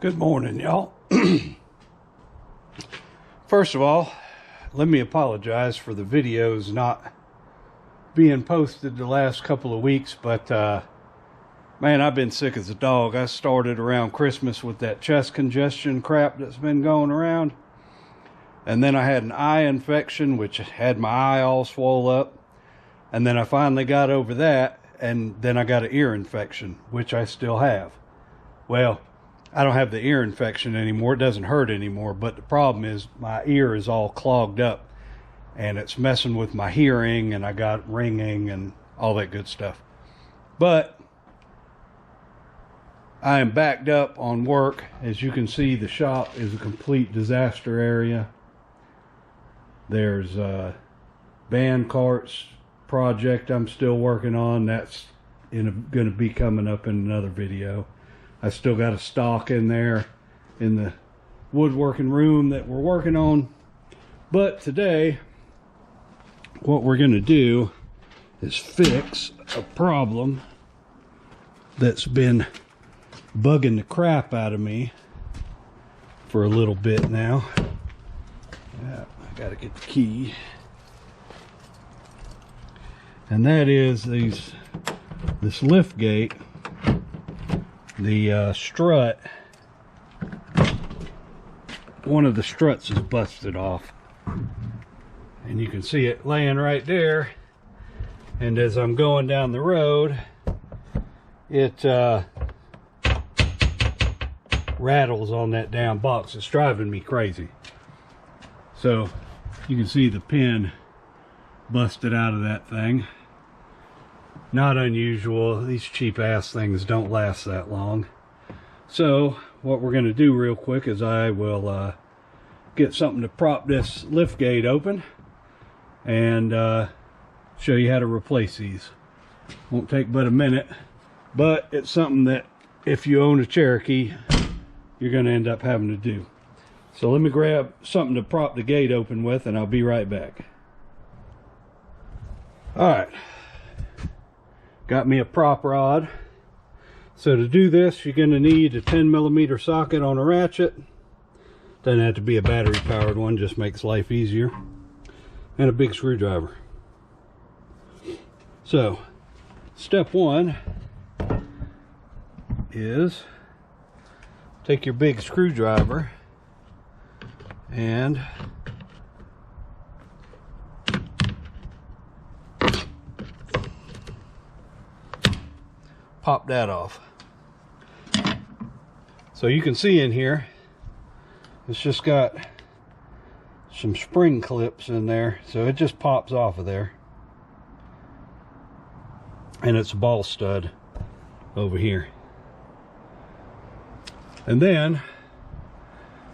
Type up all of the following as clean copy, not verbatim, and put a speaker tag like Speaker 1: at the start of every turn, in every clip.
Speaker 1: Good morning, y'all. First of all, let me apologize for the videos not being posted the last couple of weeks, but man, I've been sick as a dog. I started around Christmas with that chest congestion crap that's been going around, and then I had an eye infection which had my eye all swole up, and then I finally got over that, and then I got an ear infection, which I still have. Well, I don't have the ear infection anymore. It doesn't hurt anymore, but the problem is my ear is all clogged up and it's messing with my hearing, and I got ringing and all that good stuff. But I am backed up on work. As you can see, the shop is a complete disaster area. There's a van carts project I'm still working on. That's going to be coming up in another video. I still got a stock in there in the woodworking room that we're working on. But today, what we're going to do is fix a problem that's been bugging the crap out of me for a little bit now. Yeah, I got to get the key. And that is this lift gate. The strut, one of the struts is busted off, and you can see it laying right there. And as I'm going down the road, it rattles on that damn box. It's driving me crazy. So you can see the pin busted out of that thing. Not unusual. These cheap ass things don't last that long. So what we're going to do real quick is I will get something to prop this lift gate open and show you how to replace these. Won't take but a minute, but it's something that if you own a Cherokee, you're going to end up having to do. So let me grab something to prop the gate open with, and I'll be right back. All right. Got me a prop rod. So to do this, you're going to need a 10mm socket on a ratchet. Doesn't have to be a battery powered one, just makes life easier. And a big screwdriver. So step one is take your big screwdriver and pop that off. So you can see in here, it's just got some spring clips in there, so it just pops off of there. And it's a ball stud over here. And then,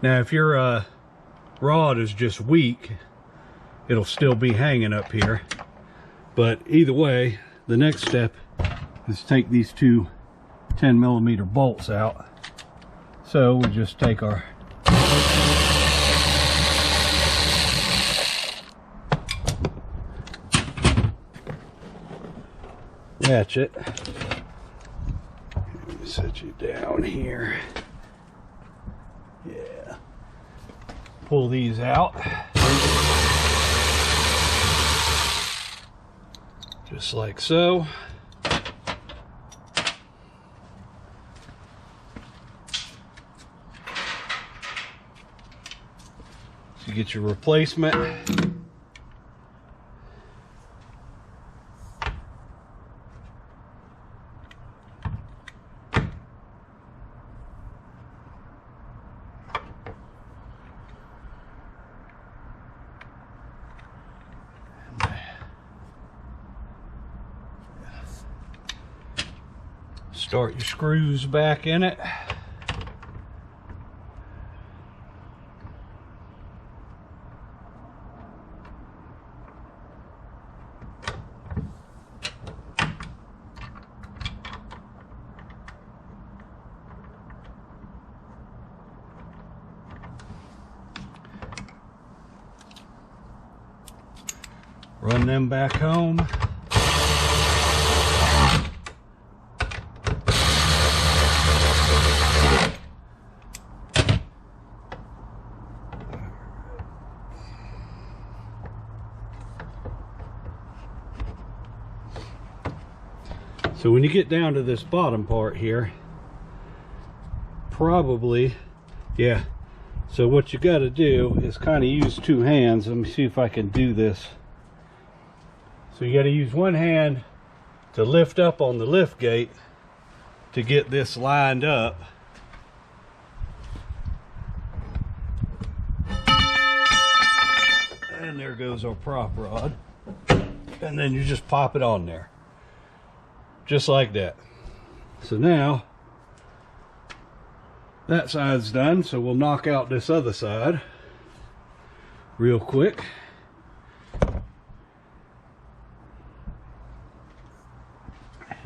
Speaker 1: now if your rod is just weak, it'll still be hanging up here. But either way, the next step is take these two 10mm bolts out. So we just take our ratchet. Let me set you down here. Yeah. Pull these out. Just like so. You get your replacement. Start your screws back in it. Run them back home. So when you get down to this bottom part here, probably, yeah. So what you got to do is kind of use two hands. Let me see if I can do this. So you got to use one hand to lift up on the lift gate to get this lined up. And there goes our prop rod. And then you just pop it on there. Just like that. So now that side's done, so we'll knock out this other side real quick.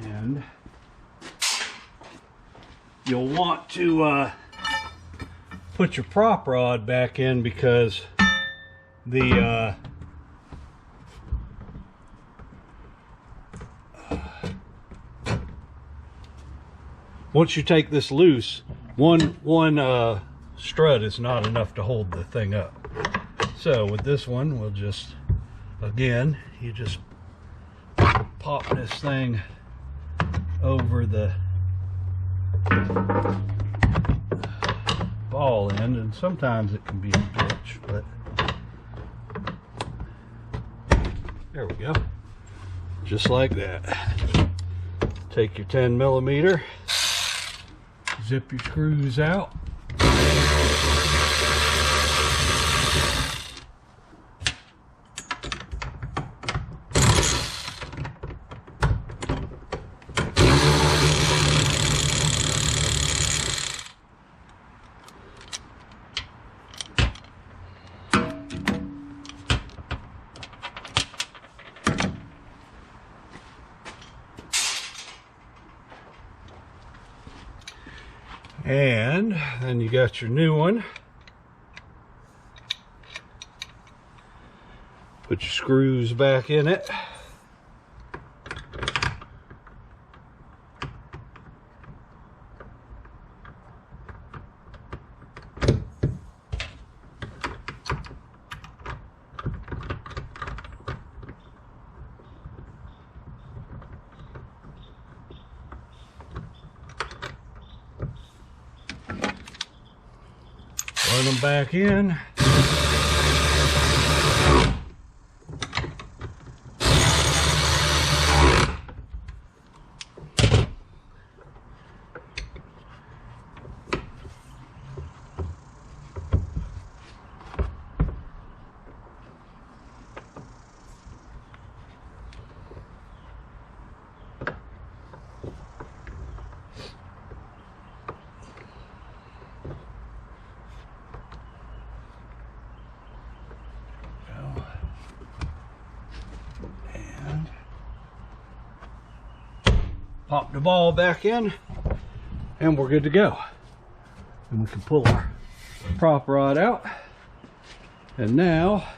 Speaker 1: And you'll want to put your prop rod back in, because the once you take this loose, one strut is not enough to hold the thing up. So with this one, we'll just, again, you just pop this thing over the ball end, and sometimes it can be a bitch, but there we go. Just like that. Take your 10mm, zip your screws out. And then you got your new one. Put your screws back in it. Put them back in. Pop the ball back in, and we're good to go. And we can pull our prop rod out. And now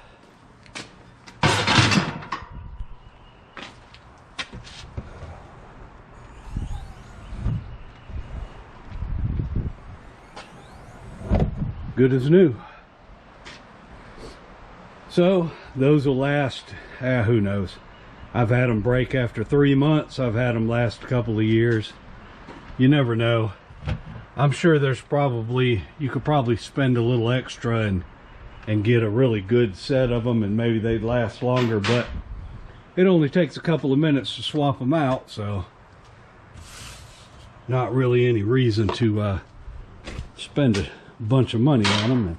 Speaker 1: good as new. So those will last, who knows. I've had them break after 3 months. I've had them last a couple of years. You never know. I'm sure there's probably, you could probably spend a little extra and get a really good set of them, and maybe they'd last longer, but it only takes a couple of minutes to swap them out, so not really any reason to spend a bunch of money on them. And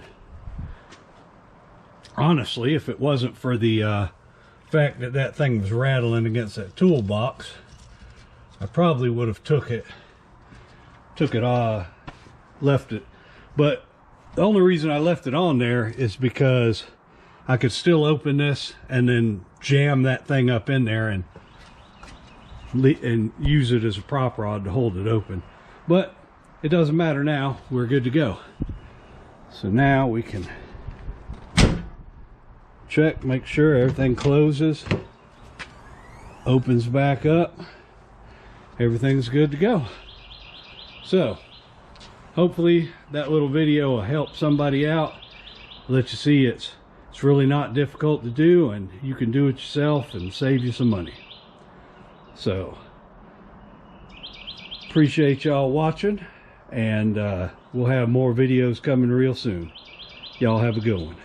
Speaker 1: honestly, if it wasn't for the fact that that thing was rattling against that toolbox, I probably would have left it. But the only reason I left it on there is because I could still open this and then jam that thing up in there and use it as a prop rod to hold it open. But it doesn't matter now. We're good to go. So now we can check, make sure everything closes, opens back up, everything's good to go. So hopefully that little video will help somebody out, let you see it's really not difficult to do, and you can do it yourself and save you some money. So appreciate y'all watching, and we'll have more videos coming real soon. Y'all have a good one.